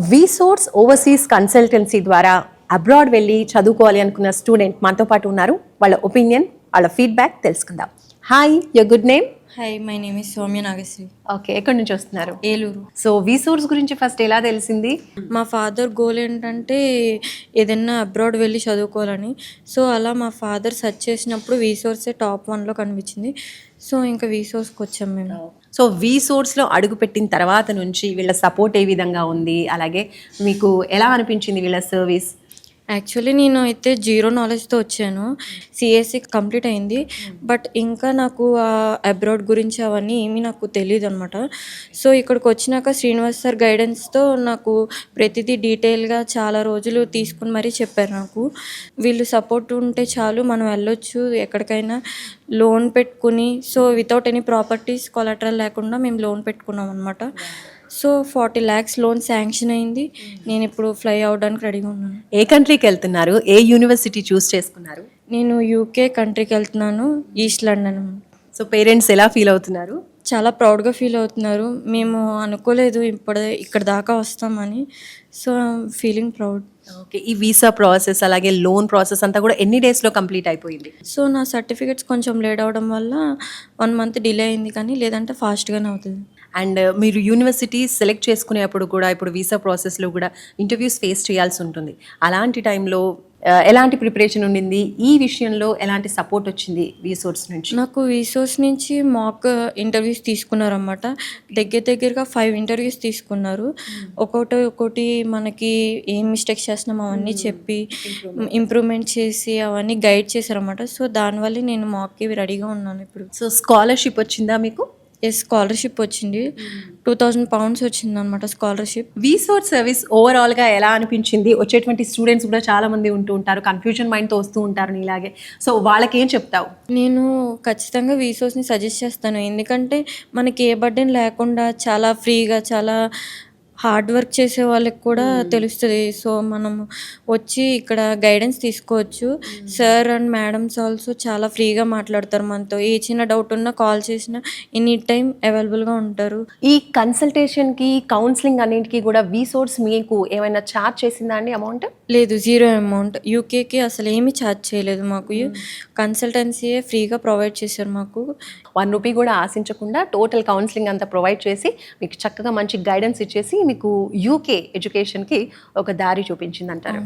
వీసోర్స్ overseas consultancy ద్వారా abroad వెళ్ళి చదువుకోవాలి అనుకున్న స్టూడెంట్ మనతో పాటు ఉన్నారు. వాళ్ళ ఒపీనియన్, వాళ్ళ ఫీడ్బ్యాక్ తెలుసుకుందాం. Hi, your good name? Hi, my name is Soumya Nagasri. Okay, ఎక్కడి నుంచి వస్తున్నారు? ఏలూరు. సో వీసోర్స్ గురించి ఫస్ట్ ఎలా తెలిసింది? మా ఫాదర్ గోల్ ఏంటంటే ఏదైనా అబ్రాడ్ వెళ్ళి చదువుకోవాలని. సో అలా మా ఫాదర్ సెర్చ్ చేసినప్పుడు వీసోర్సే టాప్ 1లో కనిపించింది. సో ఇంకా వీసోర్స్కి వచ్చాం మేము. సో వీసోర్స్లో అడుగు పెట్టిన తర్వాత నుంచి వీళ్ళ సపోర్ట్ ఏ విధంగా ఉంది, అలాగే మీకు ఎలా అనిపించింది వీళ్ళ సర్వీస్? యాక్చువల్లీ నేను అయితే జీరో నాలెడ్జ్తో వచ్చాను. సిఎస్సి కంప్లీట్ అయింది, బట్ ఇంకా నాకు అబ్రాడ్ గురించి అవన్నీ ఏమీ నాకు తెలియదు అనమాట. సో ఇక్కడికి వచ్చినాక శ్రీనివాస్ సార్ గైడెన్స్తో నాకు ప్రతిదీ డీటెయిల్గా చాలా రోజులు తీసుకుని మరీ చెప్పారు నాకు. వీళ్ళు సపోర్ట్ ఉంటే చాలు, మనం వెళ్ళొచ్చు ఎక్కడికైనా. లోన్ పెట్టుకుని, so without any properties collateral లేకుండా మేము లోన్ పెట్టుకున్నాం అనమాట. సో 40 lakhs లోన్ శాంక్షన్ అయింది. నేను ఇప్పుడు ఫ్లై అవడానికి రెడీగా ఉన్నాను. ఏ కంట్రీకి వెళ్తున్నారు? ఏ యూనివర్సిటీ చూస్ చేసుకున్నారు? నేను యూకే కంట్రీకి వెళ్తున్నాను, ఈస్ట్ లండన్. సో పేరెంట్స్ ఎలా ఫీల్ అవుతున్నారు? చాలా ప్రౌడ్గా ఫీల్ అవుతున్నారు. మేము అనుకోలేదు ఇక్కడ దాకా వస్తామని. So feeling proud. ఓకే, ఈ వీసా ప్రాసెస్ అలాగే లోన్ ప్రాసెస్ అంతా కూడా ఎన్ని డేస్లో కంప్లీట్ అయిపోయింది? సో నా సర్టిఫికేట్స్ కొంచెం లేట్ అవడం వల్ల 1 month డిలే అయింది, కానీ లేదంటే ఫాస్ట్గానే అవుతుంది. అండ్ మీరు యూనివర్సిటీ సెలెక్ట్ చేసుకునేప్పుడు కూడా ఇప్పుడు వీసా ప్రాసెస్లో కూడా ఇంటర్వ్యూస్ ఫేస్ చేయాల్సి ఉంటుంది. అలాంటి టైంలో ఎలాంటి ప్రిపరేషన్ ఉండింది? ఈ విషయంలో ఎలాంటి సపోర్ట్ వచ్చింది వీసోర్స్ నుంచి? నాకు వీసోర్స్ నుంచి మాక్ ఇంటర్వ్యూస్ తీసుకున్నారన్నమాట. దగ్గరగా 5 ఇంటర్వ్యూస్ తీసుకున్నారు. ఒక్కొక్కటి మనకి ఏం మిస్టేక్స్ చేస్తున్నాం అవన్నీ చెప్పి ఇంప్రూవ్మెంట్ చేసి అవన్నీ గైడ్ చేశారన్నమాట. సో దానివల్ల నేను మాక్కి రెడీగా ఉన్నాను ఇప్పుడు. సో స్కాలర్షిప్ వచ్చిందా మీకు? స్కాలర్షిప్ వచ్చింది. 2000 pounds వచ్చింది అనమాట స్కాలర్షిప్. వీసోర్స్ సర్వీస్ ఓవరాల్గా ఎలా అనిపించింది? వచ్చేటువంటి స్టూడెంట్స్ కూడా చాలా మంది ఉంటూ ఉంటారు, కన్ఫ్యూజన్ మైండ్తో వస్తూ ఉంటారు నీలాగే. సో వాళ్ళకి ఏం చెప్తావు? నేను ఖచ్చితంగా వీసోర్స్ని సజెస్ట్ చేస్తాను. ఎందుకంటే మనకి ఏ బర్డెన్ లేకుండా చాలా ఫ్రీగా, చాలా హార్డ్ వర్క్ చేసే వాళ్ళకి కూడా తెలుస్తుంది. సో మనం వచ్చి ఇక్కడ గైడెన్స్ తీసుకోవచ్చు. సార్ అండ్ మేడమ్స్ ఆల్సో చాలా ఫ్రీగా మాట్లాడతారు మనతో. ఏ చిన్న డౌట్ ఉన్నా కాల్ చేసినా ఎనీ టైం అవైలబుల్గా ఉంటారు. ఈ కన్సల్టేషన్కి, కౌన్సిలింగ్ అన్నింటికి కూడా వీసోర్స్ మీకు ఏమైనా ఛార్జ్ చేసిందా అండి అమౌంట్? లేదు, 0 amount. యూకేకి అసలు ఏమీ ఛార్జ్ చేయలేదు మాకు. కన్సల్టెన్సీయే ఫ్రీగా ప్రొవైడ్ చేశారు మాకు. 1 రూపీ కూడా ఆశించకుండా టోటల్ కౌన్సిలింగ్ అంతా ప్రొవైడ్ చేసి మీకు చక్కగా మంచి గైడెన్స్ ఇచ్చేసి మీకు యూకే ఎడ్యుకేషన్కి ఒక దారి చూపించింది అంటారు.